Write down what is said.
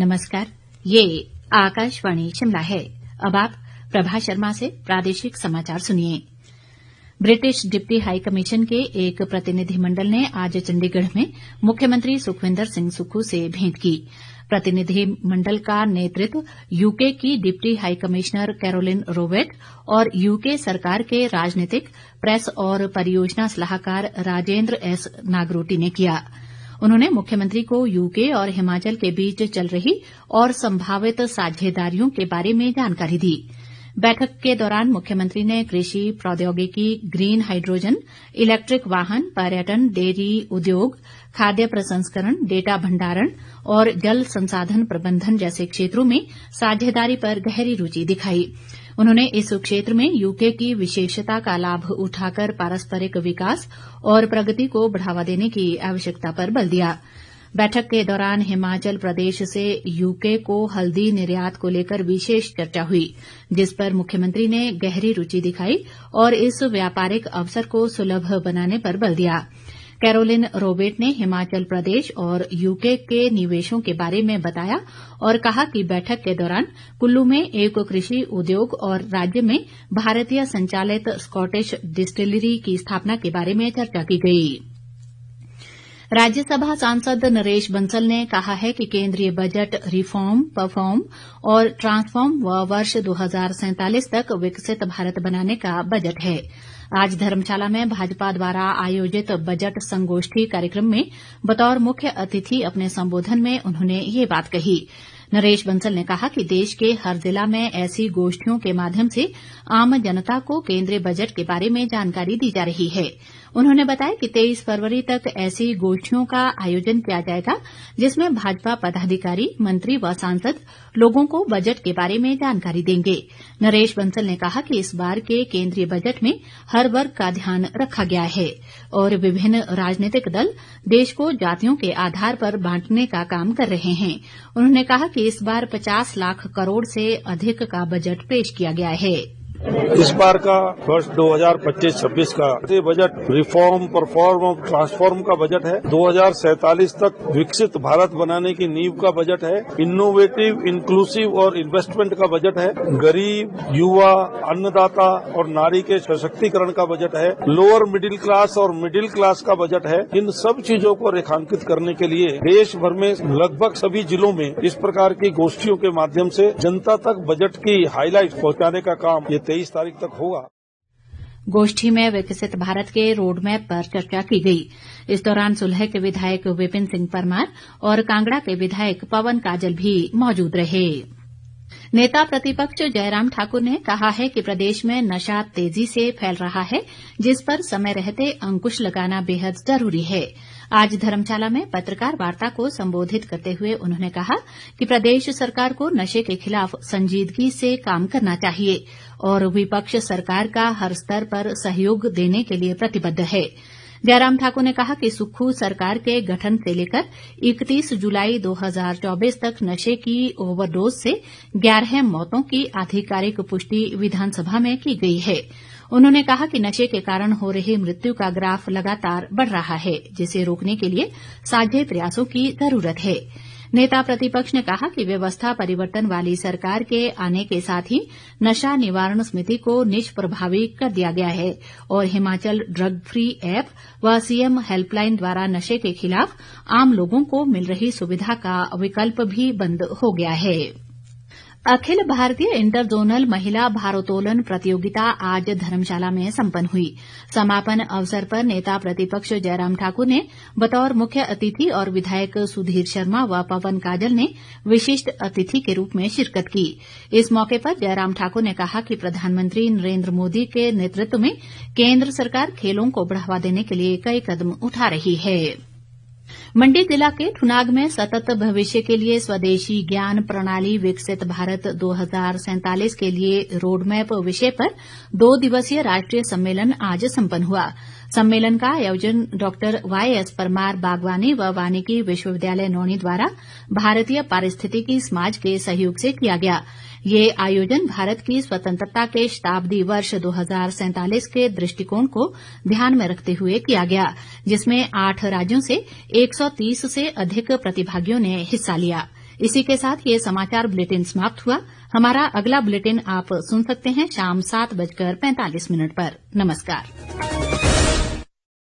नमस्कार, ये आकाशवाणी शिमला है। अब आप प्रभा शर्मा से प्रादेशिक समाचार सुनिए। ब्रिटिश डिप्टी हाई कमीशन के एक प्रतिनिधिमंडल ने आज चंडीगढ़ में मुख्यमंत्री सुखविंदर सिंह सुक्खू से भेंट की। प्रतिनिधिमंडल का नेतृत्व यूके की डिप्टी हाई कमिश्नर कैरोलिन रोवेट और यूके सरकार के राजनीतिक, प्रेस और परियोजना सलाहकार राजेंद्र एस नागरोटी ने किया। उन्होंने मुख्यमंत्री को यूके और हिमाचल के बीच चल रही और संभावित साझेदारियों के बारे में जानकारी दी। बैठक के दौरान मुख्यमंत्री ने कृषि प्रौद्योगिकी, ग्रीन हाइड्रोजन, इलेक्ट्रिक वाहन, पर्यटन, डेयरी उद्योग, खाद्य प्रसंस्करण, डेटा भंडारण और जल संसाधन प्रबंधन जैसे क्षेत्रों में साझेदारी पर गहरी रुचि दिखाई। उन्होंने इस क्षेत्र में यूके की विशेषता का लाभ उठाकर पारस्परिक विकास और प्रगति को बढ़ावा देने की आवश्यकता पर बल दिया। बैठक के दौरान हिमाचल प्रदेश से यूके को हल्दी निर्यात को लेकर विशेष चर्चा हुई, जिस पर मुख्यमंत्री ने गहरी रुचि दिखाई और इस व्यापारिक अवसर को सुलभ बनाने पर बल दिया। कैरोलिन रोबेट ने हिमाचल प्रदेश और यूके के निवेशों के बारे में बताया और कहा कि बैठक के दौरान कुल्लू में एक कृषि उद्योग और राज्य में भारतीय संचालित स्कॉटिश डिस्टिलरी की स्थापना के बारे में चर्चा की गई। राज्यसभा सांसद नरेश बंसल ने कहा है कि केंद्रीय बजट रिफॉर्म, परफॉर्म और ट्रांसफॉर्म व वर्ष 2047 तक विकसित भारत बनाने का बजट है। आज धर्मशाला में भाजपा द्वारा आयोजित बजट संगोष्ठी कार्यक्रम में बतौर मुख्य अतिथि अपने संबोधन में उन्होंने ये बात कही। नरेश बंसल ने कहा कि देश के हर जिला में ऐसी गोष्ठियों के माध्यम से आम जनता को केंद्रीय बजट के बारे में जानकारी दी जा रही है। उन्होंने बताया कि 23 फरवरी तक ऐसी गोष्ठियों का आयोजन किया जाएगा, जिसमें भाजपा पदाधिकारी, मंत्री व सांसद लोगों को बजट के बारे में जानकारी देंगे। नरेश बंसल ने कहा कि इस बार के केंद्रीय बजट में हर वर्ग का ध्यान रखा गया है और विभिन्न राजनीतिक दल देश को जातियों के आधार पर बांटने का काम कर रहे हैं। उन्होंने कहा कि इस बार 50 लाख करोड़ से अधिक का बजट पेश किया गया है। इस बार का वर्ष 2025-26 का ये बजट रिफॉर्म, परफॉर्म और ट्रांसफॉर्म का बजट है। 2047 तक विकसित भारत बनाने की नींव का बजट है। इनोवेटिव, इंक्लूसिव और इन्वेस्टमेंट का बजट है। गरीब, युवा, अन्नदाता और नारी के सशक्तिकरण का बजट है। लोअर मिडिल क्लास और मिडिल क्लास का बजट है। इन सब चीजों को रेखांकित करने के लिए देश भर में लगभग सभी जिलों में इस प्रकार की गोष्ठियों के माध्यम से जनता तक बजट की हाईलाइट पहुंचाने का काम ये 23 तारीख तक होगा। गोष्ठी में विकसित भारत के रोडमैप पर चर्चा की गई। इस दौरान सुलह के विधायक विपिन सिंह परमार और कांगड़ा के विधायक पवन काजल भी मौजूद रहे। नेता प्रतिपक्ष जयराम ठाकुर ने कहा है कि प्रदेश में नशा तेजी से फैल रहा है, जिस पर समय रहते अंकुश लगाना बेहद जरूरी है। आज धर्मशाला में पत्रकार वार्ता को संबोधित करते हुए उन्होंने कहा कि प्रदेश सरकार को नशे के खिलाफ संजीदगी से काम करना चाहिए और विपक्ष सरकार का हर स्तर पर सहयोग देने के लिए प्रतिबद्ध है। जयराम ठाकुर ने कहा कि सुक्खू सरकार के गठन से लेकर 31 जुलाई 2024 तक नशे की ओवरडोज से 11 मौतों की आधिकारिक पुष्टि विधानसभा में की गई है। उन्होंने कहा कि नशे के कारण हो रही मृत्यु का ग्राफ लगातार बढ़ रहा है, जिसे रोकने के लिए साझे प्रयासों की जरूरत है। नेता प्रतिपक्ष ने कहा कि व्यवस्था परिवर्तन वाली सरकार के आने के साथ ही नशा निवारण समिति को निष्प्रभावी कर दिया गया है और हिमाचल ड्रग फ्री ऐप व सीएम हेल्पलाइन द्वारा नशे के खिलाफ आम लोगों को मिल रही सुविधा का विकल्प भी बंद हो गया है। अखिल भारतीय इंटर जोनल महिला भारोत्तोलन प्रतियोगिता आज धर्मशाला में संपन्न हुई। समापन अवसर पर नेता प्रतिपक्ष जयराम ठाकुर ने बतौर मुख्य अतिथि और विधायक सुधीर शर्मा व पवन काजल ने विशिष्ट अतिथि के रूप में शिरकत की। इस मौके पर जयराम ठाकुर ने कहा कि प्रधानमंत्री नरेंद्र मोदी के नेतृत्व में केंद्र सरकार खेलों को बढ़ावा देने के लिए कई कदम उठा रही है। मंडी जिला के ठुनाग में सतत भविष्य के लिए स्वदेशी ज्ञान प्रणाली विकसित भारत 2047 के लिए रोडमैप विषय पर 2 दिवसीय राष्ट्रीय सम्मेलन आज संपन्न हुआ। सम्मेलन का आयोजन डॉक्टर वाईएस परमार बागवानी व वानिकी विश्वविद्यालय नौणी द्वारा भारतीय पारिस्थितिकी समाज के सहयोग से किया गया। ये आयोजन भारत की स्वतंत्रता के शताब्दी वर्ष 2047 के दृष्टिकोण को ध्यान में रखते हुए किया गया, जिसमें 8 राज्यों से 130 से अधिक प्रतिभागियों ने हिस्सा लिया। इसी के साथ ये समाचार बुलेटिन समाप्त हुआ। हमारा अगला बुलेटिन आप सुन सकते हैं शाम 7:45 पर। नमस्कार।